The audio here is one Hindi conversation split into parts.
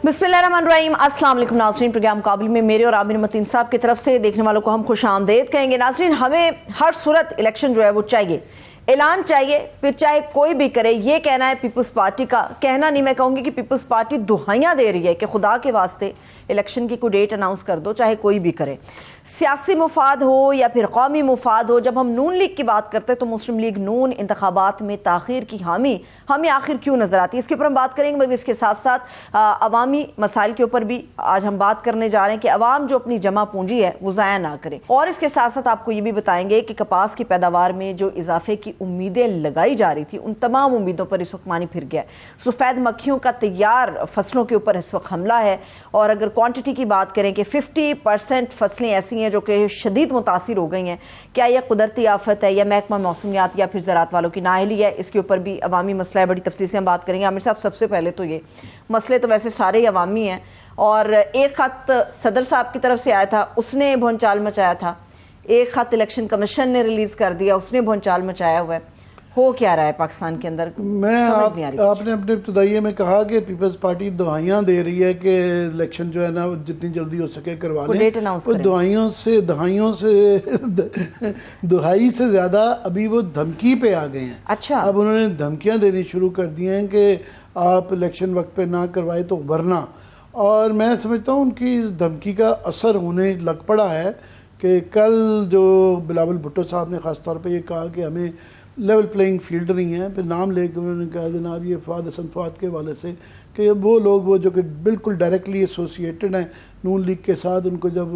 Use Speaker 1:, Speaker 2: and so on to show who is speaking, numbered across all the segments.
Speaker 1: बिस्मिल्लाहिर्रहमानिर्रहीम। अस्सलाम वालेकुम नाज़रीन, प्रोग्राम काबिल में मेरे और आमिर मतीन साहब की तरफ से देखने वालों को हम खुश आमदेद कहेंगे। नाज़रीन, हमें हर सूरत इलेक्शन जो है वो चाहिए, ऐलान चाहिए, फिर चाहे कोई भी करे। ये कहना है पीपल्स पार्टी का, कहना नहीं, मैं कहूँगी कि पीपल्स पार्टी दुहाइयाँ दे रही है कि खुदा के वास्ते इलेक्शन की कोई डेट अनाउंस कर दो, चाहे कोई भी करे। सियासी मुफाद हो या फिर कौमी मुफाद हो। जब हम नून लीग की बात करते हैं तो मुस्लिम लीग नून इंतखाबात में ताख़ीर की हामी हमें आखिर क्यों नजर आती है, इसके ऊपर हम बात करेंगे। मगर इसके साथ साथ अवामी मसाइल के ऊपर भी आज हम बात करने जा रहे हैं कि अवाम जो अपनी जमा पूंजी है वो ज़ाया ना करे। और इसके साथ साथ आपको ये भी बताएंगे कि कपास की पैदावार में जो इजाफे की उम्मीदें लगाई जा रही थी, उन तमाम उम्मीदों पर इस वक्त पानी फिर गया है। सफ़ेद मक्खियों का तैयार फसलों के ऊपर इस वक्त हमला है। और अगर क्वांटिटी की बात करें कि 50% फसलें ऐसी हैं जो कि शदीद मुतासिर हो गई हैं, क्या यह कुदरती आफत है या महकमा मौसमियात या फिर ज़राअत वालों की नाअहली है, इसके ऊपर भी अवामी मसला है। बड़ी तफसील से हम बात करेंगे। आमिर साहब, सबसे पहले तो ये मसले तो वैसे सारे ही अवामी हैं, और एक ख़त सदर साहब की तरफ से आया था, उसने भौंचाल मचाया था। एक ख़त इलेक्शन कमीशन ने रिलीज़ कर दिया, उसने भौंचाल मचाया हुआ है। हो क्या रहा है पाकिस्तान के अंदर?
Speaker 2: आपने अपने इब्तदाइये में कहा कि पीपल्स पार्टी दुआइयाँ दे रही है कि इलेक्शन जो है ना जितनी जल्दी हो सके करवा लें। वो दुआइयों से दुहाई से ज़्यादा अभी वो धमकी पे आ गए हैं।
Speaker 1: अच्छा,
Speaker 2: अब उन्होंने धमकियाँ देनी शुरू कर दी हैं कि आप इलेक्शन वक्त पे ना करवाए तो वरना। और मैं समझता हूँ उनकी इस धमकी का असर होने लग पड़ा है कि कल जो बिलावल भुट्टो साहब ने ख़ास तौर पर ये कहा कि हमें लेवल प्लेइंग फील्ड नहीं है, फिर नाम लेकर उन्होंने कहा जनाब ये फ़वाद हसन फ़वाद के हवाले से कि वो लोग वो जो कि बिल्कुल डायरेक्टली एसोसिएटेड हैं नून लीग के साथ, उनको जब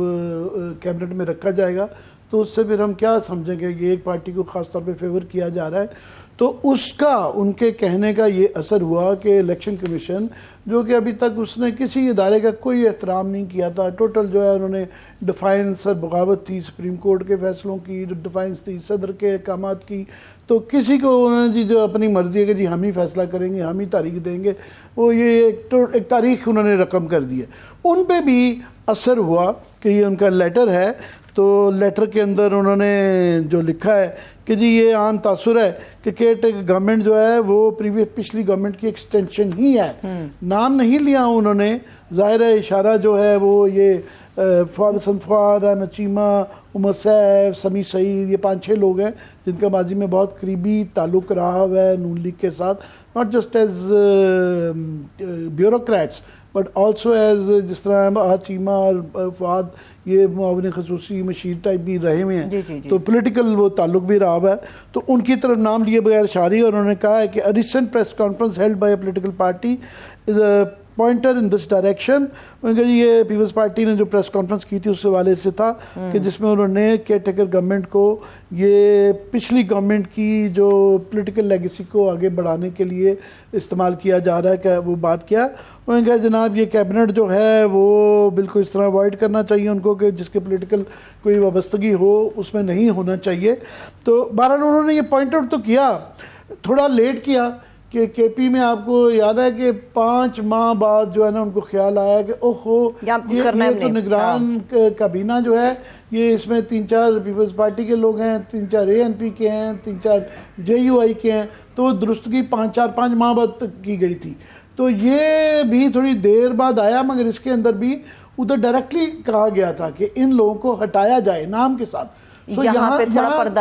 Speaker 2: कैबिनेट में रखा जाएगा तो उससे फिर हम क्या समझेंगे कि एक पार्टी को ख़ास तौर पे फेवर किया जा रहा है। तो उसका उनके कहने का ये असर हुआ कि इलेक्शन कमीशन जो कि अभी तक उसने किसी इदारे का कोई एहतराम नहीं किया था, टोटल जो है उन्होंने डिफाइंस और बगावत थी सुप्रीम कोर्ट के फैसलों की, डिफाइंस थी सदर के अहकामात की, तो किसी को उन्होंने जी जो अपनी मर्जी है कि जी हम ही फैसला करेंगे, हम ही तारीख देंगे, वो ये एक तारीख उन्होंने रकम कर दी है। उन पर भी असर हुआ कि ये उनका लेटर है, तो लेटर के अंदर उन्होंने जो लिखा है कि जी ये आम तासुर है कि केयर गवर्नमेंट जो है वो पिछली गवर्नमेंट की एक्सटेंशन ही है। नाम नहीं लिया उन्होंने, ज़ाहिर है इशारा जो है वो ये फ़वाद हसन फ़वाद, अहमद चीमा, उमर सैफ, समी सईद, ये 5-6 लोग हैं जिनका माजी में बहुत करीबी ताल्लुक़ रहा हुआ है नून लीग के साथ, not just as bureaucrats but also as जिस तरह चीमा और फ़वाद ये मुआविन खसूसी मशीर टाइप भी रहे हुए हैं, तो पॉलिटिकल वो ताल्लुक भी रहा हुआ है। तो उनकी तरफ नाम लिए बगैर शारी, और उन्होंने कहा है कि a recent press conference held by a political party is a pointer in this direction. ये पीपल्स पार्टी ने जो प्रेस कॉन्फ्रेंस की थी उस हवाले से था कि जिसमें उन्होंने केयर टेकर गवर्नमेंट को ये पिछली गवर्नमेंट की जो पॉलिटिकल लेगेसी को आगे बढ़ाने के लिए इस्तेमाल किया जा रहा है, क्या वो बात किया। उन्होंने कहा जनाब ये कैबिनेट जो है वो बिल्कुल इस तरह अवॉइड करना चाहिए उनको कि जिसके पॉलिटिकल कोई वाबस्तगी हो उसमें नहीं होना चाहिए। तो बहरहाल उन्होंने ये पॉइंट आउट तो किया, थोड़ा लेट किया कि केपी में आपको याद है कि 5 माह बाद जो है ना उनको ख्याल आया कि ओहो ये तो निगरान काबीना जो है ये इसमें 3-4 पीपल्स पार्टी के लोग हैं, 3-4 ANP के हैं, 3-4 JUI के हैं, तो दुरुस्तगी 5 माह बाद की गई थी। तो ये भी थोड़ी देर बाद आया, मगर इसके अंदर भी उधर डायरेक्टली कहा गया था कि इन लोगों को हटाया जाए नाम के साथ। सो यहाँ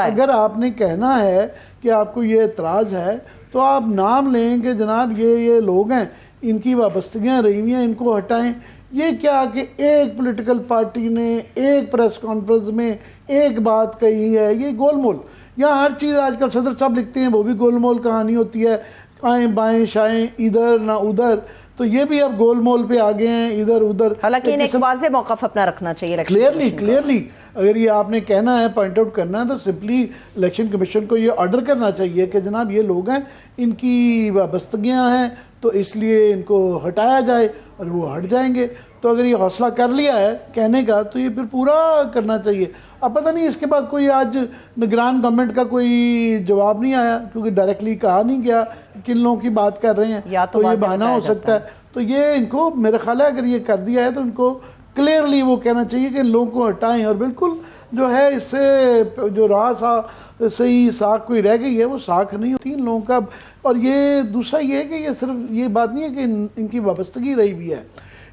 Speaker 2: अगर आपने कहना है कि आपको ये एतराज़ है तो आप नाम लें कि जनाब ये लोग हैं, इनकी वाबस्तगियाँ रही हुई हैं, इनको हटाएं। ये क्या कि एक पॉलिटिकल पार्टी ने एक प्रेस कॉन्फ्रेंस में एक बात कही है, ये गोलमोल। यहाँ हर चीज़ आजकल सदर साहब लिखते हैं वो भी गोलमोल कहानी होती है, आएँ बाएँ शाएँ इधर ना उधर, तो ये भी अब गोलमोल पे आ गए हैं इधर उधर।
Speaker 1: हालांकि एक वाज़ेह मौक़िफ़ अपना रखना चाहिए
Speaker 2: क्लियरली अगर ये आपने कहना है पॉइंट आउट करना है तो सिंपली इलेक्शन कमीशन को ये ऑर्डर करना चाहिए कि जनाब ये लोग हैं, इनकी वाबस्तगियाँ हैं, तो इसलिए इनको हटाया जाए, और वो हट जाएंगे। तो अगर ये हौसला कर लिया है कहने का तो ये फिर पूरा करना चाहिए। अब पता नहीं इसके बाद कोई आज निगरान गवर्नमेंट का कोई जवाब नहीं आया, क्योंकि डायरेक्टली कहा नहीं गया किन लोगों की बात कर रहे हैं, तो ये बहाना हो सकता है। तो ये इनको मेरा ख्याल है अगर ये कर दिया है तो इनको क्लियरली वो कहना चाहिए कि लोगों को हटाएं। और बिल्कुल जो है इससे जो रहा सही साख कोई रह गई है वो साख नहीं होती इन लोगों का। और ये दूसरा ये है कि ये सिर्फ ये बात नहीं है कि इनकी वाबस्तगी रही हुई है,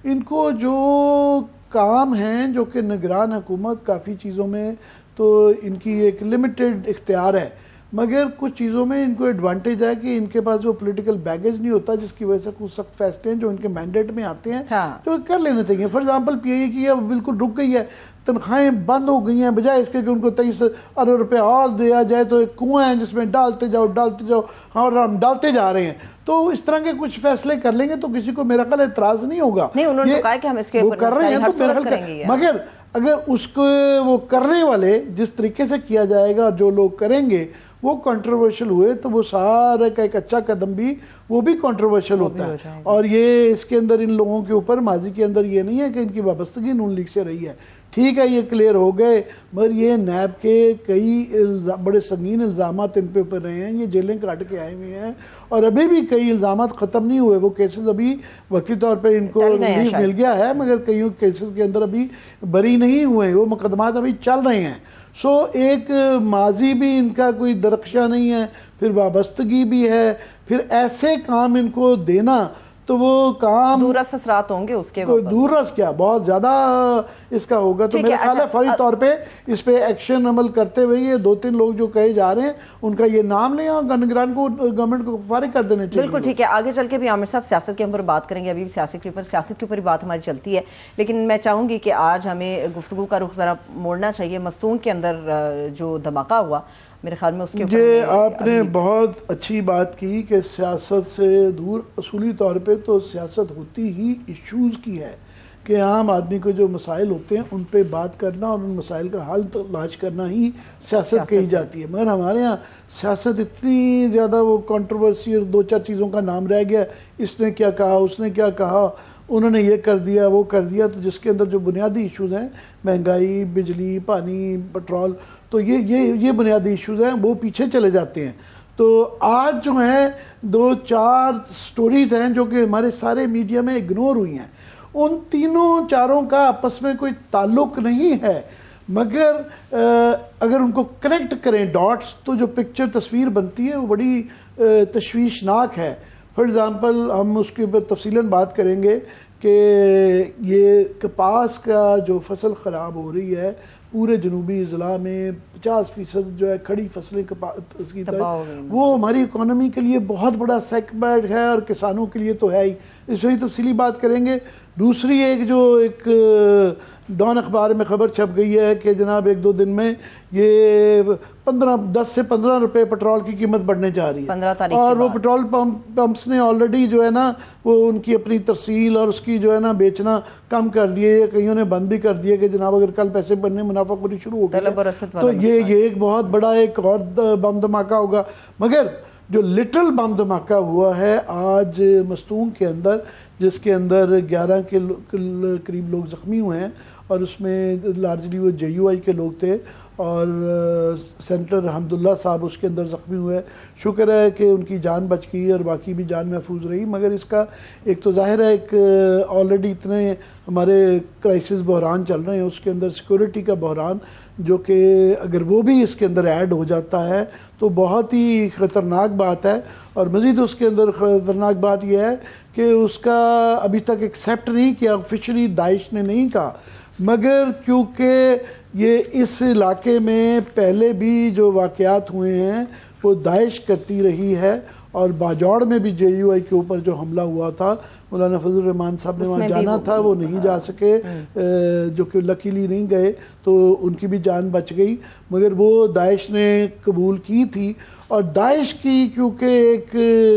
Speaker 2: इनको जो काम हैं जो कि निगरान हुकूमत काफ़ी चीज़ों में तो इनकी एक लिमिटेड इख्तियार है, मगर कुछ चीज़ों में इनको एडवांटेज है कि इनके पास वो पॉलिटिकल बैगेज नहीं होता, जिसकी वजह से कुछ सख्त फैसले हैं जो इनके मैंडेट में आते हैं तो कर लेना चाहिए। फॉर एग्जांपल पीआईए की अब बिल्कुल रुक गई है, तनख्वाहें बंद हो गई हैं, बजाय इसके कि उनको 23 अरब रुपया और दिया जाए तो एक कुआं है जिसमें डालते जाओ और हम डालते जा रहे हैं। तो इस तरह के कुछ फैसले कर लेंगे तो किसी को मेरा ख्याल एतराज़ नहीं होगा।
Speaker 1: नहीं, उन्होंने तो कहा कि हम इसके ऊपर
Speaker 2: कर रहे हैं तो मेरा ख्याल, मगर अगर उसको वो करने वाले जिस तरीके से किया जाएगा, जो लोग करेंगे वो कंट्रोवर्शियल हुए तो वो सारा का एक अच्छा कदम भी वो भी कंट्रोवर्शियल होता है। और ये इसके अंदर इन लोगों के ऊपर माजी के अंदर ये नहीं है कि इनकी वाबस्तगी नून लीग से रही है, ठीक है ये क्लियर हो गए, मगर ये नैब के कई बड़े संगीन इल्ज़ामात इन पे ऊपर रहे हैं, ये जेलें काट के आए हुए हैं और अभी भी कई इल्ज़ामात ख़त्म नहीं हुए। वो केसेस अभी वक्ती तौर पे इनको रिलीफ मिल गया है, मगर कई केसेस के अंदर अभी बरी नहीं हुए, वो मुकदमात अभी चल रहे हैं। सो एक माजी भी इनका कोई दरख्शा नहीं है, फिर वाबस्तगी भी है, फिर ऐसे काम इनको देना तो वो काम
Speaker 1: दूरस असरात होंगे उसके,
Speaker 2: कोई दूरस क्या बहुत ज्यादा इसका होगा। तो मेरा ख्याल है फौरी तौर पे इस पे एक्शन अमल करते हुए ये 2-3 लोग जो कहे जा रहे हैं उनका ये नाम लें और निगरान को गवर्नमेंट को फारिग कर देने चाहिए।
Speaker 1: बिल्कुल ठीक है, आगे चल के भी आमिर साहब सियासत के ऊपर बात करेंगे, अभी भी सियासत के ऊपर ही बात हमारी चलती है, लेकिन मैं चाहूंगी कि आज हमें गुफ्तगू का रुख जरा मोड़ना चाहिए। मस्तूंग के अंदर जो धमाका हुआ मेरे ख्याल में उसके
Speaker 2: ये आपने बहुत अच्छी बात की कि सियासत से दूर असूली तौर पे तो सियासत होती ही इश्यूज़ की है कि आम आदमी को जो मसाइल होते हैं उन पे बात करना और उन मसाइल का हल तलाश करना ही सियासत कही जाती है। मगर हमारे यहाँ सियासत इतनी ज़्यादा वो कंट्रोवर्सी और 2-4 चीज़ों का नाम रह गया, इसने क्या कहा उसने क्या कहा, उन्होंने ये कर दिया वो कर दिया, तो जिसके अंदर जो बुनियादी इश्यूज़ हैं महंगाई, बिजली, पानी, पेट्रोल, तो ये बुनियादी इश्यूज़ हैं वो पीछे चले जाते हैं। तो आज जो हैं 2-4 स्टोरीज़ हैं जो कि हमारे सारे मीडिया में इग्नोर हुई हैं, उन तीनों चारों का आपस में कोई ताल्लुक नहीं है, मगर अगर उनको कनेक्ट करें डॉट्स तो जो पिक्चर तस्वीर बनती है वो बड़ी तशवीशनाक है। फॉर एग्ज़ाम्पल हम उसके ऊपर तफसीलन बात करेंगे कि ये कपास का जो फसल ख़राब हो रही है पूरे जनूबी अज़ला में 50% जो है खड़ी फसलें कपास की वो हमारी इकोनॉमी के लिए बहुत बड़ा सेटबैक है और किसानों के लिए तो है ही, इस वही तफसीली बात करेंगे। दूसरी एक डॉन अखबार में खबर छप गई है कि जनाब 1-2 दिन में ये 10 से 15 रुपए पेट्रोल की कीमत बढ़ने जा रही है, 15 तारीख और वो पेट्रोल पंप्स ने ऑलरेडी जो है ना वो उनकी अपनी तरसील और उसकी जो है ना बेचना कम कर दिए, कईयों ने बंद भी कर दिए कि जनाब अगर कल पैसे बनने मुनाफाखोरी शुरू हो गई तो ये एक बहुत बड़ा एक और बम धमाका होगा। मगर जो लिटिल बम धमाका हुआ है आज मस्तूंग के अंदर, जिसके अंदर 11 के करीब लोग ज़ख्मी हुए हैं और उसमें लार्जली वो JUI के लोग थे और सेनेटर हमदुल्ला साहब उसके अंदर ज़ख्मी हुए। शुक्र है कि उनकी जान बच गई और बाकी भी जान महफूज रही, मगर इसका एक तो ज़ाहिर है एक ऑलरेडी इतने हमारे क्राइसिस बहरान चल रहे हैं, उसके अंदर सिक्योरिटी का बहरान जो कि अगर वो भी इसके अंदर ऐड हो जाता है तो बहुत ही ख़तरनाक बात है। और मज़ीद उसके अंदर ख़तरनाक बात यह है कि उसका अभी तक एक्सेप्ट नहीं किया ऑफिशियली, दाइश ने नहीं कहा, मगर क्योंकि ये इस इलाके में पहले भी जो वाक़यात हुए हैं वो दाइश करती रही है और बाजौड़ में भी JUI के ऊपर जो हमला हुआ था मौलाना फजल रहमान साहब ने वहाँ जाना था, वो नहीं जा सके, जो कि लकीली नहीं गए तो उनकी भी जान बच गई, मगर वो दाइश ने कबूल की थी। और दाइश की क्योंकि एक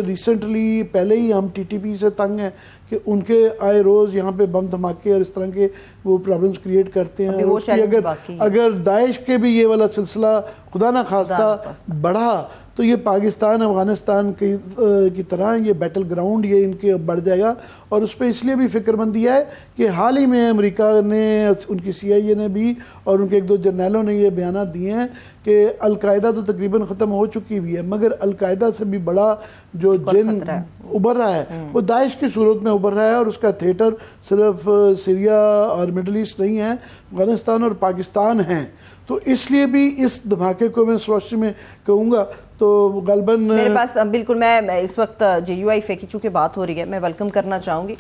Speaker 2: रिसेंटली पहले ही हम TTP से तंग हैं कि उनके आए रोज़ यहाँ पे बम धमाके और इस तरह के वो प्रॉब्लम्स क्रिएट करते हैं, उसकी अगर दाइश के भी ये वाला सिलसिला खुदा ना खास्ता बढ़ा तो ये पाकिस्तान अफगानिस्तान की तरह ये बैटल ग्राउंड ये इनके बढ़ जाएगा। और उस पर इसलिए भी फिक्रमंदी है कि हाल ही में अमेरिका ने, उनकी CIA ने भी और उनके एक दो जर्नलों ने ये बयान दिए हैं कि अलकायदा तो तकरीबन ख़त्म हो चुकी हुई है, मगर अलकायदा से भी बड़ा जो जिन उभर रहा है वो दाइश की सूरत में उभर रहा है। और उसका थिएटर सिर्फ सीरिया और मिडल ईस्ट नहीं है, अफगानिस्तान और पाकिस्तान हैं। तो इसलिए भी इस धमाके को मैं इस रोशनी में कहूँगा तो गलबन
Speaker 1: मेरे पास बिल्कुल, मैं इस वक्त JUI की चूँकि बात हो रही है, मैं वेलकम करना चाहूँगी।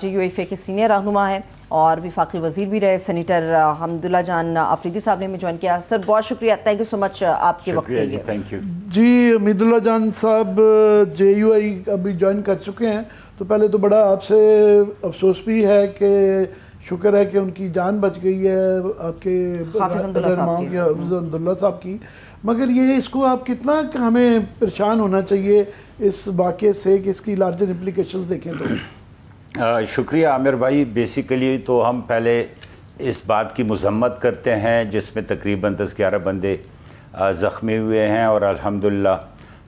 Speaker 1: JUI के सीनियर रहनुमा है और वफाकी वजीर भी रहे सेनेटर हमदुल्ला जान आफरीदी साहब ने हमें ज्वाइन किया। सर बहुत शुक्रिया, थैंक यू सो मच आपके वक्त के लिए।
Speaker 3: थैंक यू
Speaker 2: जी। हमीदुल्ला जान साहब JUI अभी ज्वाइन कर चुके हैं, तो पहले तो बड़ा आपसे अफसोस भी है कि शुक्र है कि उनकी जान बच गई है आपके अब्दुल्ला साहब की, मगर ये इसको आप कितना हमें परेशान होना चाहिए इस वाक़े से कि इसकी लार्जर इम्प्लीकेशंस देखें तो।
Speaker 3: शुक्रिया आमिर भाई। बेसिकली तो हम पहले इस बात की मजम्मत करते हैं जिसमें तकरीबन 10-11 बंदे ज़ख्मी हुए हैं और अल्हम्दुलिल्लाह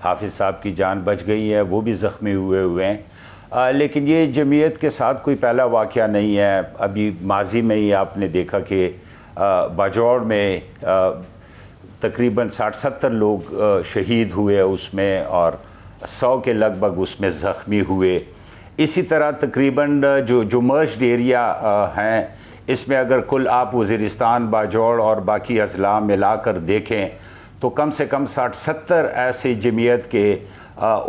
Speaker 3: हाफिज़ साहब की जान बच गई है, वो भी ज़ख्मी हुए हैं। लेकिन ये जमीयत के साथ कोई पहला वाक़या नहीं है। अभी माजी में ही आपने देखा कि बाजौड़ में तकरीबन 60-70 लोग शहीद हुए उसमें और 100 के लगभग उसमें ज़ख्मी हुए। इसी तरह तकरीबन जो मर्ज्ड एरिया हैं, इसमें अगर कुल आप वज़ीरिस्तान, बाजौड़ और बाकी अजला मिलाकर देखें तो कम से कम 60-70 ऐसे जमीयत के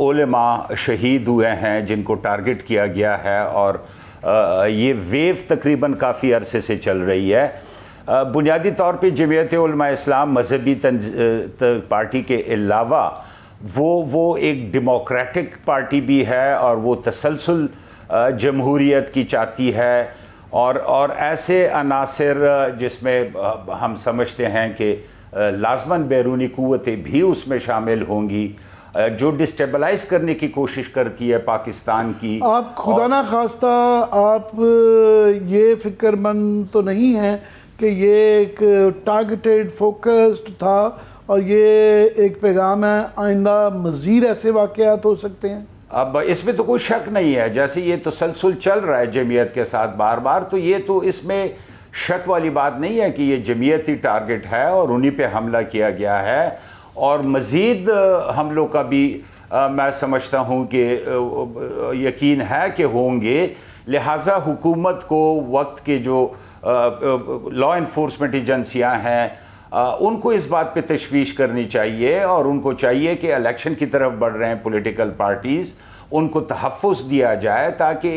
Speaker 3: उलेमा शहीद हुए हैं जिनको टारगेट किया गया है। और ये वेव तकरीबन काफ़ी अरसे से चल रही है। बुनियादी तौर पे जमीयत उलमा इस्लाम मजहबी पार्टी के अलावा वो एक डेमोक्रेटिक पार्टी भी है और वो तसलसल जमहूरियत की चाहती है। और ऐसे अनासर जिसमें हम समझते हैं कि लाजमन बैरूनी क़ुव्वतें भी उसमें शामिल होंगी जो डिस्टेबलाइज करने की कोशिश करती है पाकिस्तान की।
Speaker 2: आप खुदा ना खास्ता आप ये फिक्रमंद तो नहीं है कि ये एक टारगेटेड फोकस्ड था और ये एक पैगाम है आइंदा मज़ीद ऐसे वाक़यात हो सकते हैं?
Speaker 3: अब इसमें तो कोई शक नहीं है, जैसे ये तसलसल चल रहा है जमीयत के साथ बार बार, तो ये तो इसमें शक वाली बात नहीं है कि ये जमीयत ही टारगेट है और उन्हीं पे हमला किया गया है। और मज़ीद हमलों का भी मैं समझता हूँ कि यकीन है कि होंगे। लिहाजा हुकूमत को वक्त के जो लॉ इन्फोर्समेंट एजेंसियाँ हैं उनको इस बात पे तशवीश करनी चाहिए और उनको चाहिए कि इलेक्शन की तरफ बढ़ रहे हैं पॉलिटिकल पार्टीज़, उनको तहफ़्फ़ुज़ दिया जाए ताकि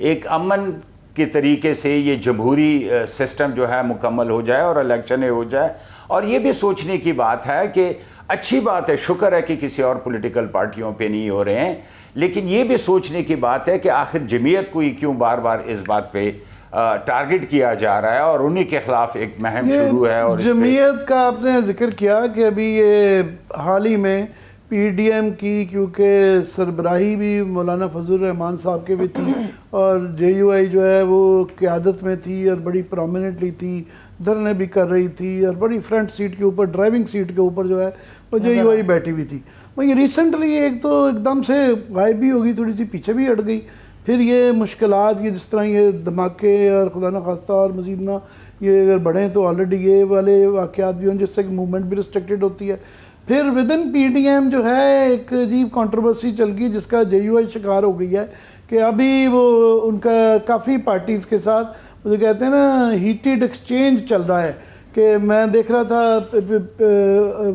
Speaker 3: एक अमन के तरीके से ये जमहूरी सिस्टम जो है मुकम्मल हो जाए और इलेक्शन हो जाए। और ये भी सोचने की बात है कि अच्छी बात है, शुक्र है कि किसी और पॉलिटिकल पार्टियों पे नहीं हो रहे हैं, लेकिन ये भी सोचने की बात है कि आखिर जमीयत को ही क्यों बार बार इस बात पे टारगेट किया जा रहा है और उन्हीं के खिलाफ एक मुहिम शुरू है। और
Speaker 2: जमीयत का आपने जिक्र किया कि अभी ये हाल ही में PDM की, क्योंकि सरबराही भी मौलाना फजल रहमान साहब के भी थी और JUI जो है वो क़यादत में थी और बड़ी प्रोमिनेंटली थी, धरने भी कर रही थी और बड़ी फ्रंट सीट के ऊपर, ड्राइविंग सीट के ऊपर जो है वो JUI बैठी हुई थी। वही रिसेंटली एक तो एकदम से गायब भी होगी, थोड़ी सी पीछे भी हट गई। फिर ये मुश्किलात, ये जिस तरह ये धमाके और खुदा न खास्ता और मज़ीद ना ये अगर बढ़ें तो ऑलरेडी ये वाले वाक़यात भी हों जिससे मूवमेंट भी रिस्ट्रिक्टेड होती है। फिर विद इन PDM जो है एक अजीब कंट्रोवर्सी चल गई जिसका JUI शिकार हो गई है कि अभी वो उनका काफ़ी पार्टीज़ के साथ मुझे कहते हैं ना हीटेड एक्सचेंज चल रहा है कि मैं देख रहा था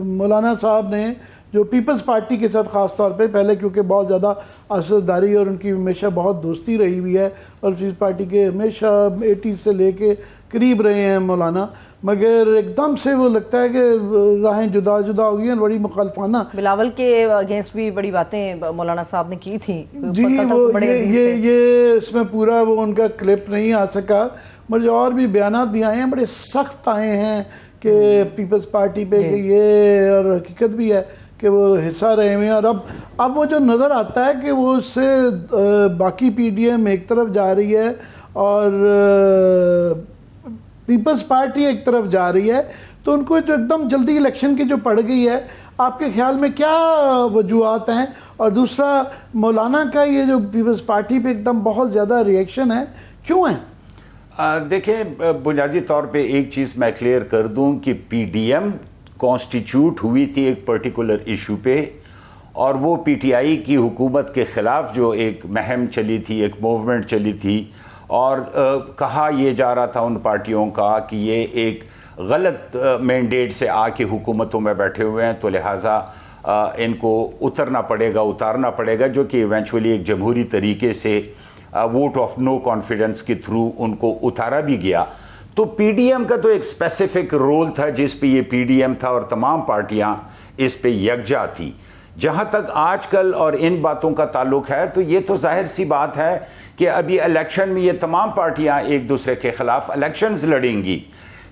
Speaker 2: मौलाना साहब ने जो पीपल्स पार्टी के साथ ख़ास तौर पे पहले, क्योंकि बहुत ज़्यादा असरदारी और उनकी हमेशा बहुत दोस्ती रही हुई है और पीपल्स पार्टी के हमेशा 80s से लेके करीब रहे हैं मौलाना, मगर एकदम से वो लगता है कि राहें जुदा जुदा हो गई हैं, बड़ी मुखालफाना।
Speaker 1: बिलावल के अगेंस्ट भी बड़ी बातें मौलाना साहब ने की थी
Speaker 2: जी, वो ये इसमें पूरा वो उनका क्लिप नहीं आ सका, मगर और भी बयानात भी आए हैं, बड़े सख्त आए हैं कि पीपल्स पार्टी पे कि ये, और हकीकत भी है कि वो हिस्सा रहे हुए हैं। और अब वो जो नज़र आता है कि वो उससे बाकी PDM एक तरफ जा रही है और पीपल्स पार्टी एक तरफ जा रही है, तो उनको जो एकदम जल्दी इलेक्शन की जो पड़ गई है, आपके ख्याल में क्या वजूहत हैं? और दूसरा, मौलाना का ये जो पीपल्स पार्टी पे एकदम बहुत ज़्यादा रिएक्शन है, क्यों है?
Speaker 3: देखिए, बुनियादी तौर पे एक चीज़ मैं क्लियर कर दूं कि पीडीएम कॉन्स्टिट्यूट हुई थी एक पर्टिकुलर इशू पे, और वो पीटीआई की हुकूमत के ख़िलाफ़ जो एक मुहिम चली थी, एक मूवमेंट चली थी, और कहा यह जा रहा था उन पार्टियों का कि ये एक गलत मैंडेट से आके हुकूमतों में बैठे हुए हैं, तो लिहाजा इनको उतरना पड़ेगा, उतारना पड़ेगा, जो कि इवेंचुअली एक जमहूरी तरीके से वोट ऑफ नो कॉन्फिडेंस के थ्रू उनको उतारा भी गया। तो पीडीएम का तो एक स्पेसिफिक रोल था जिस पे ये पीडीएम था और तमाम पार्टियां इस पे यकजा थी। जहां तक आजकल और इन बातों का ताल्लुक है, तो ये तो जाहिर सी बात है कि अभी इलेक्शन में ये तमाम पार्टियां एक दूसरे के खिलाफ इलेक्शंस लड़ेंगी।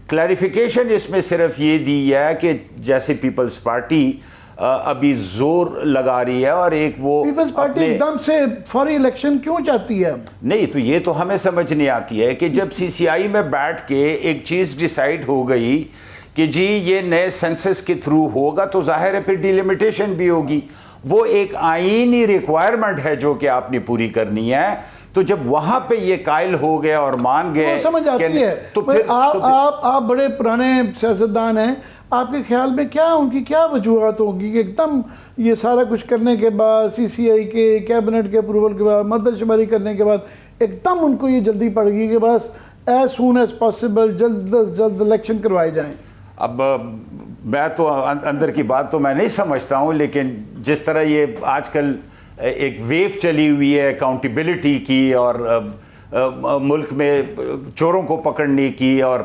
Speaker 3: क्लैरिफिकेशन इसमें सिर्फ ये दी है कि जैसे पीपल्स पार्टी अभी जोर लगा रही है, और एक वो
Speaker 2: पीपल्स पार्टी एकदम से फौरी इलेक्शन क्यों चाहती है?
Speaker 3: नहीं, तो ये तो हमें समझ नहीं आती है कि जब सीसीआई में बैठ के एक चीज डिसाइड हो गई कि जी ये नए सेंसस के थ्रू होगा, तो जाहिर है फिर डिलिमिटेशन भी होगी। वो एक आईनी रिक्वायरमेंट है जो कि आपने पूरी करनी है। तो जब वहां पे ये कायल हो गए और मान गए,
Speaker 2: समझ आती है।
Speaker 3: तो फिर
Speaker 2: आप बड़े पुराने सियासतदान हैं, आपके ख्याल में क्या उनकी क्या वजूहत होगी कि एकदम ये सारा कुछ करने के बाद, सीसीआई के कैबिनेट के अप्रूवल के बाद, मर्दशुमारी करने के बाद, एकदम उनको ये जल्दी पड़ गई कि बस एज सून एज पॉसिबल जल्द से जल्द इलेक्शन करवाए जाएं?
Speaker 3: अब मैं तो अंदर की बात तो मैं नहीं समझता हूं, लेकिन जिस तरह ये आजकल एक वेव चली हुई है अकाउंटेबिलिटी की, और मुल्क में चोरों को पकड़ने की, और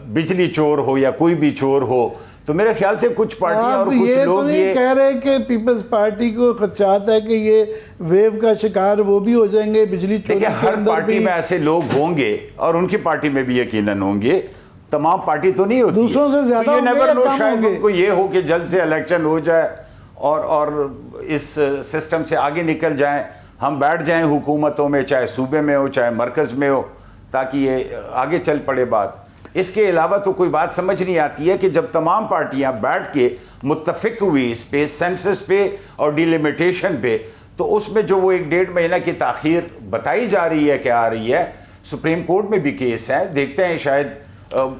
Speaker 3: बिजली चोर हो या कोई भी चोर हो, तो मेरे ख्याल से कुछ पार्टियां और कुछ
Speaker 2: ये
Speaker 3: लोग
Speaker 2: तो नहीं कह रहे कि पीपल्स पार्टी को खदशात है कि ये वेव का शिकार वो भी हो जाएंगे बिजली चोरी के अंदर?
Speaker 3: हर पार्टी में ऐसे लोग होंगे, और उनकी पार्टी में भी यकीनन होंगे, तमाम पार्टी तो नहीं होती,
Speaker 2: दूसरों से ज्यादा
Speaker 3: तो ये नेवर नो, शायद
Speaker 2: होंगे।
Speaker 3: उनको ये हो कि जल्द से इलेक्शन हो जाए और इस सिस्टम से आगे निकल जाएं, हम बैठ जाएं हुकूमतों में, चाहे सूबे में हो चाहे मरकज में हो, ताकि ये आगे चल पड़े बात। इसके अलावा तो कोई बात समझ नहीं आती है कि जब तमाम पार्टियां बैठ के मुत्तफिक हुई इस पे, सेंसस पे और डिलिमिटेशन पे, तो उसमें जो वो 1-1.5 महीना की ताखीर बताई जा रही है, क्या आ रही है, सुप्रीम कोर्ट में भी केस है, देखते हैं शायद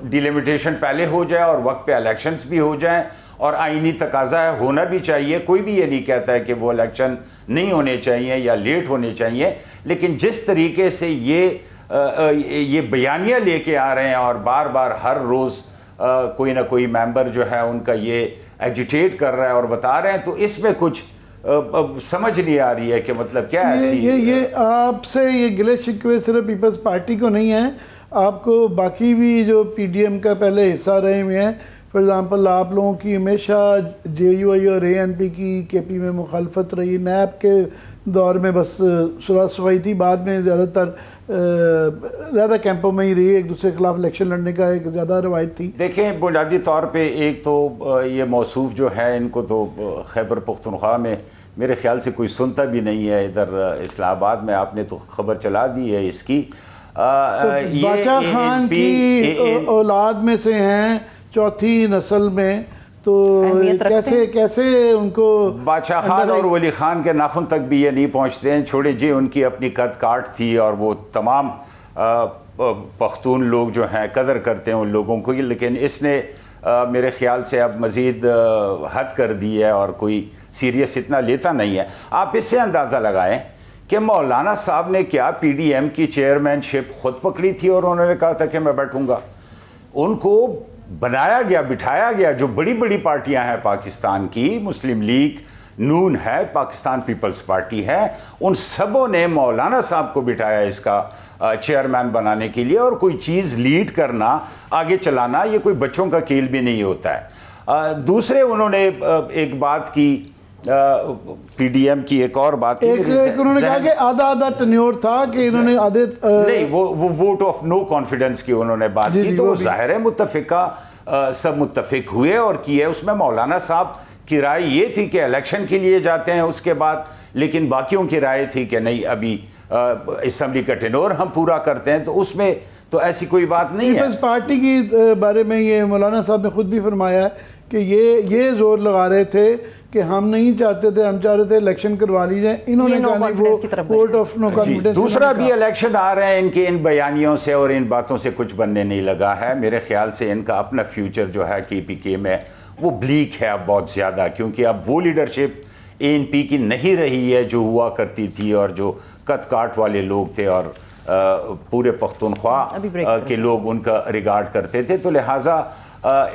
Speaker 3: डिलिमिटेशन पहले हो जाए और वक्त पे इलेक्शंस भी हो जाएं, और आईनी तकाजा है, होना भी चाहिए। कोई भी ये नहीं कहता है कि वो इलेक्शन नहीं होने चाहिए या लेट होने चाहिए, लेकिन जिस तरीके से ये बयानियां लेके आ रहे हैं और बार बार हर रोज कोई ना कोई मेंबर जो है उनका ये एजिटेट कर रहा है और बता रहे हैं, तो इसमें कुछ समझ नहीं आ रही है कि मतलब क्या है।
Speaker 2: ये आपसे ये गिले शिकवे सिर्फ पीपल्स पार्टी को नहीं है, आपको बाकी भी जो पीडीएम का पहले हिस्सा रहे हुए हैं, फॉर एग्जांपल आप लोगों की हमेशा जेयूआई और एएनपी की केपी में मुखालफत रही, नैब के दौर में बस सुलह सफाई थी, बाद में ज़्यादातर ज़्यादा कैंपों में ही रही, एक दूसरे के खिलाफ इलेक्शन लड़ने का एक ज़्यादा रवायत थी।
Speaker 3: देखें, बुनियादी तौर पे एक तो ये मौसूफ जो है, इनको तो खैबर पख्तूनख्वा में मेरे ख्याल से कोई सुनता भी नहीं है। इधर इस्लामाबाद में आपने तो खबर चला दी है इसकी।
Speaker 2: बादशाह खान की औलाद में से हैं, चौथी नस्ल में, तो कैसे उनको
Speaker 3: बादशाह खान और वली खान के नाखून तक भी ये नहीं पहुंचते हैं। छोड़े जी, उनकी अपनी कद काट थी और वो तमाम पख्तून लोग जो हैं कदर करते हैं उन लोगों को, लेकिन इसने मेरे ख्याल से अब मज़ीद हद कर दी है और कोई सीरियस इतना लेता नहीं है। आप इससे अंदाज़ा लगाएं कि मौलाना साहब ने क्या पीडीएम की चेयरमैनशिप खुद पकड़ी थी और उन्होंने कहा था कि मैं बैठूंगा? उनको बनाया गया, बिठाया गया। जो बड़ी बड़ी पार्टियां हैं पाकिस्तान की, मुस्लिम लीग, नून है, पाकिस्तान पीपल्स पार्टी है, उन सबों ने मौलाना साहब को बिठाया इसका चेयरमैन बनाने के लिए। और कोई चीज़ लीड करना, आगे चलाना, ये कोई बच्चों का खेल भी नहीं होता है। दूसरे उन्होंने एक बात की, पीडीएम की एक और बात
Speaker 2: उन्होंने कहा कि आधा आधा टेन्योर था कि इन्होंने आधे
Speaker 3: नहीं, वो वोट ऑफ नो कॉन्फिडेंस की उन्होंने बात की, तो जाहिर है मुत्तफिका सब मुत्तफिक हुए और किए। उसमें मौलाना साहब की राय ये थी कि इलेक्शन के लिए जाते हैं उसके बाद, लेकिन बाकियों की राय थी कि नहीं, अभी असम्बली का टेनोर हम पूरा करते हैं, तो उसमें तो ऐसी कोई बात नहीं है।
Speaker 2: पीपल्स पार्टी की बारे में ये मौलाना साहब ने खुद भी फरमाया कि ये जोर लगा रहे थे कि हम नहीं चाहते थे, हम चाह रहे थे इलेक्शन करवा ली जाए। इन्होंने वोट ऑफ नो कॉन्फिडेंस।
Speaker 3: दूसरा भी इलेक्शन आ रहे हैं, इनके इन बयानियों से और इन बातों से कुछ बनने नहीं लगा है। मेरे ख्याल से इनका अपना फ्यूचर जो है KPK में वो ब्लीक है अब बहुत ज़्यादा, क्योंकि अब वो लीडरशिप ANP की नहीं रही है जो हुआ करती थी और जो कद काट वाले लोग थे और पूरे पख्तूनख्वा के लोग उनका रिगार्ड करते थे। तो लिहाजा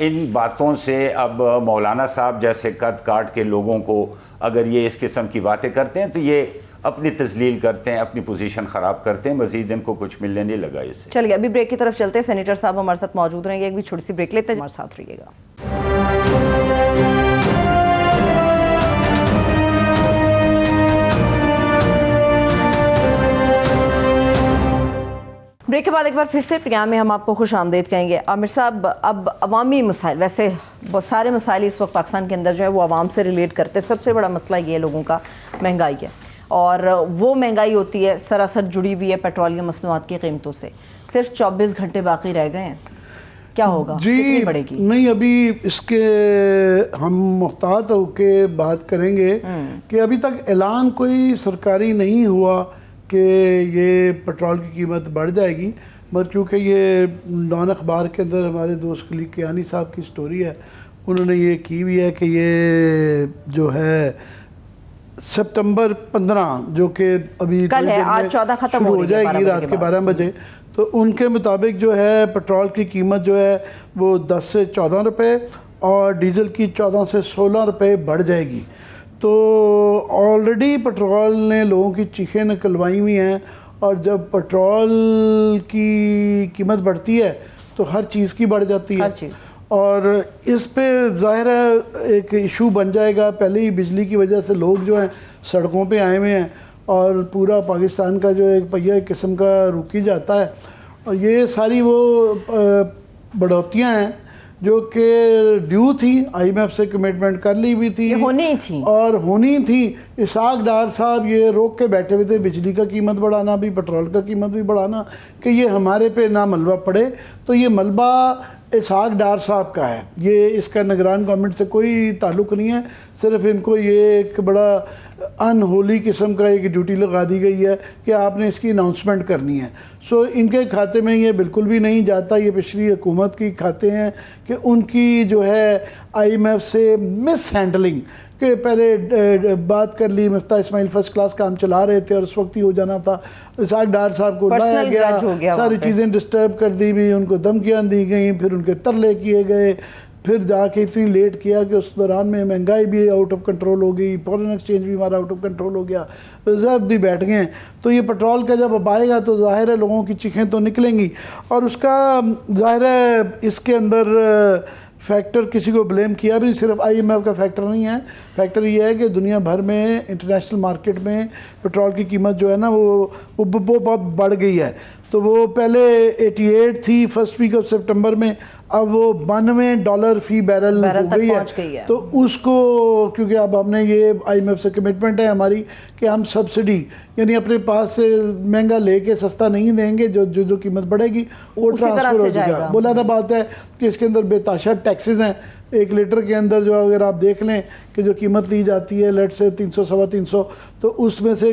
Speaker 3: इन बातों से अब मौलाना साहब जैसे कद काट के लोगों को अगर ये इस किस्म की बातें करते हैं तो ये अपनी तजलील करते हैं, अपनी पोजीशन ख़राब करते हैं, मजीद इनको कुछ मिलने नहीं लगा इससे।
Speaker 1: चलिए अभी ब्रेक की तरफ चलते हैं। सेनेटर साहब हमारे साथ मौजूद रहेंगे, एक भी छोटी सी ब्रेक लेते हैं, हमारे साथ रहिएगा। ब्रेक के बाद एक बार फिर से प्रोग्राम में हम आपको खुश आमदेद कहेंगे। आमिर साहब, अब अवामी मसाइल, वैसे बहुत सारे मसाइल इस वक्त पाकिस्तान के अंदर जो है वो आवाम से रिलेट करते हैं। सबसे बड़ा मसला ये है लोगों का महंगाई है, और वो महंगाई होती है सरासर जुड़ी हुई है पेट्रोलियम मसनूआत की कीमतों से। सिर्फ 24 घंटे बाकी रह गए हैं, क्या होगा, कितनी बढ़ेगी?
Speaker 2: नहीं, अभी इसके हम मुहतात होके बात करेंगे कि अभी तक ऐलान कोई सरकारी नहीं हुआ कि ये पेट्रोल की कीमत बढ़ जाएगी, मगर क्योंकि ये डॉन अखबार के अंदर हमारे दोस्त खलीक कियानी साहब की स्टोरी है, उन्होंने ये की हुई है कि ये जो है सितंबर 15 जो कि अभी
Speaker 1: कल है, आज 14 खत्म
Speaker 2: हो जाएगी रात के 12 बजे, तो उनके मुताबिक जो है पेट्रोल की कीमत जो है वो 10 से 14 रुपये और डीजल की 14 से 16 रुपये बढ़ जाएगी। तो ऑलरेडी पेट्रोल ने लोगों की चीखें निकलवाई हुई हैं, और जब पेट्रोल की कीमत बढ़ती है तो हर चीज़ की बढ़ जाती है, और इस पे ज़ाहिर है एक इशू बन जाएगा। पहले ही बिजली की वजह से लोग जो हैं सड़कों पे आए हुए हैं, और पूरा पाकिस्तान का जो एक पहिया किस्म का रुकी जाता है, और ये सारी वो बढ़ोतियाँ हैं जो कि ड्यू थी, IMF से कमिटमेंट कर ली हुई थी,
Speaker 1: होनी थी
Speaker 2: और होनी थी। इसाक डार साहब ये रोक के बैठे हुए थे बिजली का कीमत बढ़ाना भी, पेट्रोल का कीमत भी बढ़ाना, कि ये हमारे पे ना मलबा पड़े। तो ये मलबा इसाक डार साहब का है, ये इसका निगरान गवर्नमेंट से कोई ताल्लुक़ नहीं है। सिर्फ इनको ये एक बड़ा अनहोली किस्म का एक ड्यूटी लगा दी गई है कि आपने इसकी अनाउंसमेंट करनी है। सो इनके खाते में ये बिल्कुल भी नहीं जाता। ये पिछली हुकूमत की खाते हैं कि उनकी जो है IMF से मिस हैंडलिंग के पहले बात कर ली। मिफ्ता इस्माइल फर्स्ट क्लास काम चला रहे थे और उस वक्त ही हो जाना था। इसाक डार साहब को लाया गया, सारी चीज़ें डिस्टर्ब कर दी गई, उनको धमकियाँ दी गई, फिर उनके तरले किए गए, फिर जाके इतनी लेट किया कि उस दौरान में महंगाई भी आउट ऑफ कंट्रोल हो गई, फॉरेन एक्सचेंज भी हमारा आउट ऑफ कंट्रोल हो गया, रिजर्व भी बैठ गए। तो ये पेट्रोल का जब अब आएगा तो जाहिर है लोगों की चीखें तो निकलेंगी, और उसका जाहिर है इसके अंदर फैक्टर किसी को ब्लेम किया भी नहीं, सिर्फ IMF का फैक्टर नहीं है। फैक्टर ये है कि दुनिया भर में इंटरनेशनल मार्केट में पेट्रोल की कीमत जो है ना वो बहुत बढ़ गई है। तो वो पहले 88 थी फर्स्ट वीक ऑफ सितंबर में, अब वो $92 फी बैरल हो गई है। तो उसको क्योंकि अब हमने ये IMF से कमिटमेंट है हमारी कि हम सब्सिडी यानी अपने पास से महंगा लेके सस्ता नहीं देंगे, जो कीमत बढ़ेगी वो ट्रांसफर हो जाएगा। बोला था बात है कि इसके अंदर बेताशा टैक्सेस हैं। 1 लीटर के अंदर जो अगर आप देख लें कि जो कीमत ली जाती है लेट से 300 सवा 300, तो उसमें से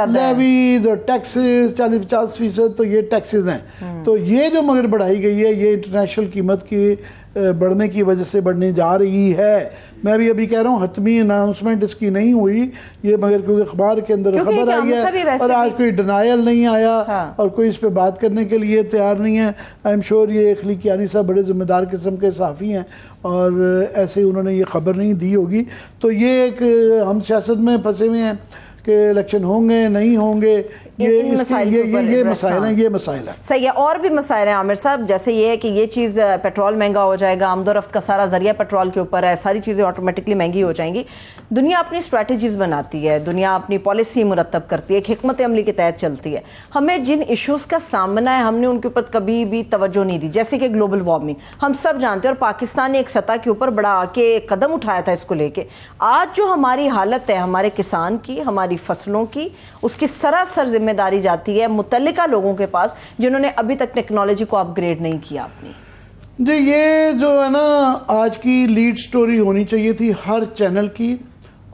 Speaker 2: लेवीज और टैक्सेस 40-50%, तो ये टैक्सेस हैं। तो ये जो मगर बढ़ाई गई है ये इंटरनेशनल कीमत की बढ़ने की वजह से बढ़ने जा रही है। मैं भी अभी कह रहा हूँ हतमी अनाउंसमेंट इसकी नहीं हुई ये, मगर क्योंकि अखबार के अंदर खबर आई है और आज कोई डिनायल नहीं आया और कोई इस पे बात करने के लिए तैयार नहीं है। आई एम श्योर ये खलीक कियानी साहब बड़े जिम्मेदार किस्म के सहाफ़ी हैं और ऐसे उन्होंने ये खबर नहीं दी होगी। तो ये एक हम सियासत में फंसे हुए हैं कि इलेक्शन होंगे नहीं होंगे, ये मसाइल है।
Speaker 1: सही है। और भी मसाइल हैं आमिर साहब, जैसे ये है कि ये चीज़ पेट्रोल महंगा हो जाएगा, आमदोरफ्त का सारा जरिया पेट्रोल के ऊपर है, सारी चीज़ें ऑटोमेटिकली महंगी हो जाएंगी। दुनिया अपनी स्ट्रैटेजीज बनाती है, दुनिया अपनी पॉलिसी मुरतब करती है, एक हिकमत अमली के तहत चलती है। हमें जिन इशूज़ का सामना है हमने उनके ऊपर कभी भी तवज्जो नहीं दी, जैसे कि ग्लोबल वार्मिंग हम सब जानते हैं और पाकिस्तान ने एक सतह के ऊपर बड़ा आके कदम उठाया था इसको लेके। आज जो हमारी हालत है हमारे किसान की, हमारी खराबी फसलों की, उसकी सरासर जिम्मेदारी जाती है मुतल्लिका लोगों के पास जिन्होंने अभी तक टेक्नोलॉजी को अपग्रेड नहीं किया अपनी।
Speaker 2: जी, ये जो है ना आज की लीड स्टोरी होनी चाहिए थी हर चैनल की,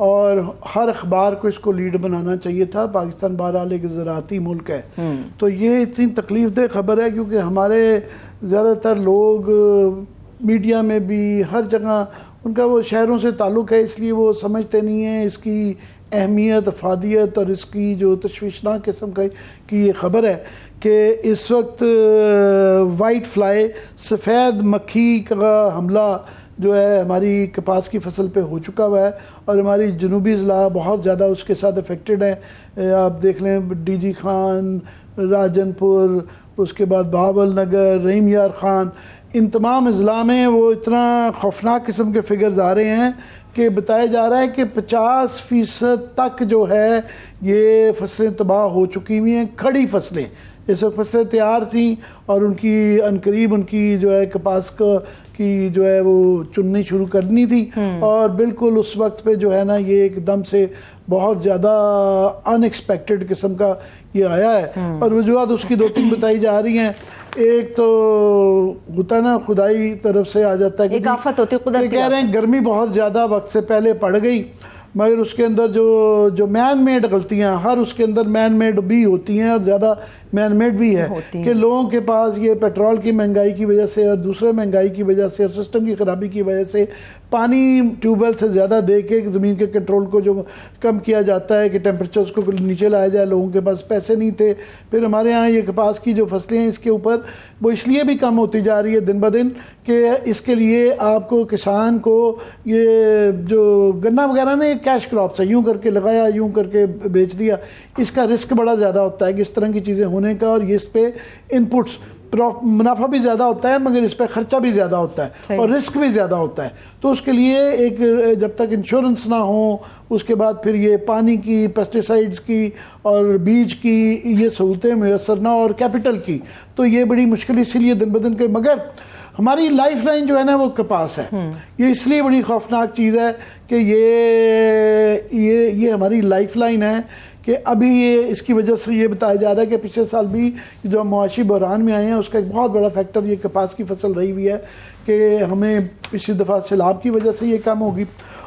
Speaker 2: और हर अखबार को इसको लीड बनाना चाहिए था। पाकिस्तान बहरहाल एक ज़राअती मुल्क है, तो ये इतनी तकलीफदेह खबर है क्योंकि हमारे ज़्यादातर लोग मीडिया में भी हर जगह उनका वो शहरों से ताल्लुक़ है, इसलिए वो समझते नहीं हैं इसकी अहमियत, अफादियत, और इसकी जो तशवीशनाक किस्म की ये ख़बर है कि इस वक्त वाइट फ्लाई, सफ़ेद मक्खी का हमला जो है हमारी कपास की फसल पे हो चुका हुआ है, और हमारी जनूबी ज़िला बहुत ज़्यादा उसके साथ अफेक्टेड है। आप देख लें डीजी खान, राजनपुर, उसके बाद बहावल नगर, रहीम यार खान, इन तमाम अज़ला में वो इतना खौफनाक किस्म के फिगर्स आ रहे हैं कि बताया जा रहा है कि 50% तक जो है ये फसलें तबाह हो चुकी हुई हैं, खड़ी फसलें। इस वक्त फसलें तैयार थी और उनकी अनकरीब उनकी जो है कपास की जो है वो चुननी शुरू करनी थी, और बिल्कुल उस वक्त पे जो है ना ये एकदम से बहुत ज़्यादा अनएक्सपेक्टेड किस्म का ये आया है। और वजूहत उसकी 2-3 बताई जा रही हैं। एक तो होता ना खुदाई तरफ से आ जाता है कि
Speaker 1: एक आफत होती है, कुदरत
Speaker 2: कह रहे हैं गर्मी बहुत ज़्यादा वक्त से पहले पड़ गई, मगर उसके अंदर जो मैन मेड गलतियाँ हर उसके अंदर मैन मेड भी होती हैं, और ज़्यादा मैन मेड भी है कि लोगों के पास ये पेट्रोल की महंगाई की वजह से और दूसरे महंगाई की वजह से और सिस्टम की ख़राबी की वजह से पानी ट्यूबवेल से ज़्यादा दे के ज़मीन के कंट्रोल को जो कम किया जाता है कि टेम्परेचर्स को नीचे लाया जाए, लोगों के पास पैसे नहीं थे। फिर हमारे यहाँ ये कपास की जो फसलें हैं इसके ऊपर वो इसलिए भी कम होती जा रही है दिन ब दिन कि इसके लिए आपको किसान को ये जो गन्ना वगैरह ने कैश क्रॉप से यूं करके लगाया, यूं करके बेच दिया, इसका रिस्क बड़ा ज़्यादा होता है कि इस तरह की चीज़ें होने का, और ये इस पे इनपुट्स मुनाफा भी ज़्यादा होता है मगर इस पर ख़र्चा भी ज़्यादा होता है और रिस्क भी ज़्यादा होता है। तो उसके लिए एक जब तक इंश्योरेंस ना हो, उसके बाद फिर ये पानी की, पेस्टिसाइड्स की और बीज की ये सहूलतें मैसर ना, और कैपिटल की, तो ये बड़ी मुश्किल इसीलिए दिन ब दिन के। मगर हमारी लाइफ लाइन जो है ना वो कपास है। ये इसलिए बड़ी खौफनाक चीज़ है कि ये हमारी लाइफ लाइन है कि अभी ये इसकी वजह से ये बताया जा रहा है कि पिछले साल भी जो मुआशी बहरान में आए हैं उसका एक बहुत बड़ा फैक्टर ये कपास की फसल रही हुई है कि हमें पिछली दफ़ा सैलाब की वजह से ये कम होगी।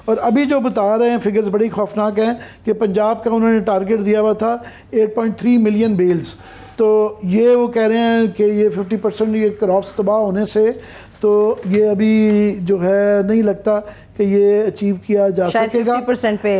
Speaker 2: और अभी जो बता रहे हैं फिगर्स बड़ी खौफनाक हैं कि पंजाब का उन्होंने टारगेट दिया हुआ था 8.3 मिलियन बेल्स, तो ये वो कह रहे हैं कि ये 50% ये क्रॉप्स तबाह होने से तो ये अभी जो है नहीं लगता कि ये अचीव किया जा सकेगा।
Speaker 1: 50% पे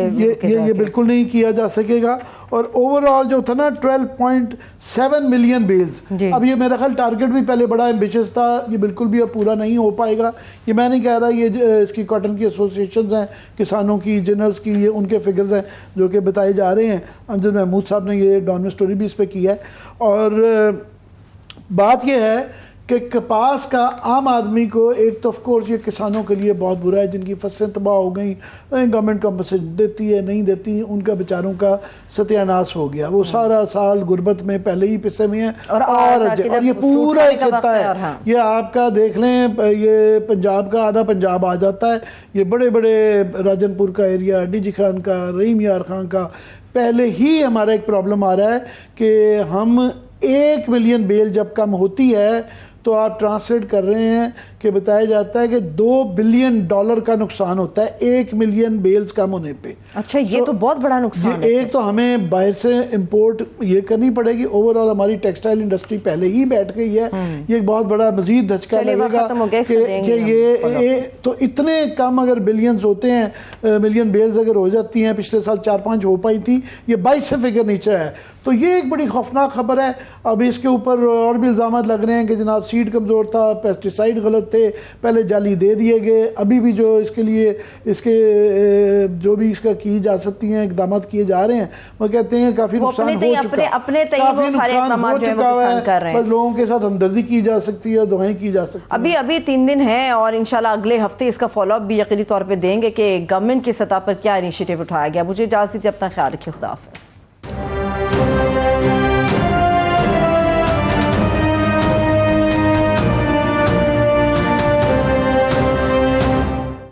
Speaker 2: ये बिल्कुल नहीं किया जा सकेगा। और ओवरऑल जो था ना 12.7 मिलियन बेल्स, अब ये मेरा ख्याल टारगेट भी पहले बड़ा एम्बिशियस था, ये बिल्कुल भी अब पूरा नहीं हो पाएगा। ये मैं नहीं कह रहा, ये इसकी कॉटन की एसोसिएशंस हैं, किसानों की, जिनर्स की, ये उनके फिगर्स हैं जो कि बताए जा रहे हैं। अमजद महमूद साहब ने ये डॉन में स्टोरी भी इस पर की है। और बात यह है कि कपास का आम आदमी को एक तो ऑफकोर्स ये किसानों के लिए बहुत बुरा है जिनकी फसलें तबाह हो गई, गवर्नमेंट कंपनसेशन देती है नहीं देती, उनका बेचारों का सत्यानाश हो गया। वो सारा साल गुर्बत में पहले ही पिसे हुए हैं और ये पूरा ही खत्ता है। हाँ। ये आपका देख लें, ये पंजाब का आधा पंजाब आ जाता है, ये बड़े बड़े राजनपुर का एरिया, डीजी खान का, रहीम यार खान का, पहले ही हमारा एक प्रॉब्लम आ रहा है कि हम 1 मिलियन बेल जब कम होती है तो आप ट्रांसलेट कर रहे हैं कि बताया जाता है कि $2 बिलियन का नुकसान होता है 1 मिलियन बेल्स कम होने पे।
Speaker 1: अच्छा, ये तो बहुत बड़ा नुकसान है।
Speaker 2: एक तो हमें बाहर से इंपोर्ट ये करनी पड़ेगी, ओवरऑल हमारी टेक्सटाइल इंडस्ट्री पहले ही बैठ गई है, ये एक बहुत बड़ा मजीद धचका लगेगा कि ये तो इतने कम अगर बिलियंस होते हैं, मिलियन बेल्स अगर हो जाती हैं, पिछले साल 4-5 हो पाई थी, ये 22 से फिगर नीचे है, तो ये एक बड़ी खौफनाक खबर है। अब इसके ऊपर और भी इल्जाम लग रहे हैं कि जनाब सीड कमज़ोर था, पेस्टिसाइड गलत थे, पहले जाली दे दिए गए, अभी भी जो इसके लिए इसके जो भी इसका की जा सकती हैं इकदाम किए जा रहे हैं, वो कहते हैं काफ़ी नुकसान हो चुका है, काफ़ी नुकसान हो चुका है, बस लोगों के साथ हमदर्दी की जा सकती है, दुआएं की जा सकती है।
Speaker 1: अभी 3 दिन हैं और इंशाल्लाह अगले हफ्ते इसका फॉलोअप भी यकीनी तौर पर देंगे कि गवर्नमेंट की सतह पर क्या इनिशिएटिव उठाया गया। मुझे इजाज़त दीजिए, अपना ख्याल रखिए, खुदा हाफ़िज़।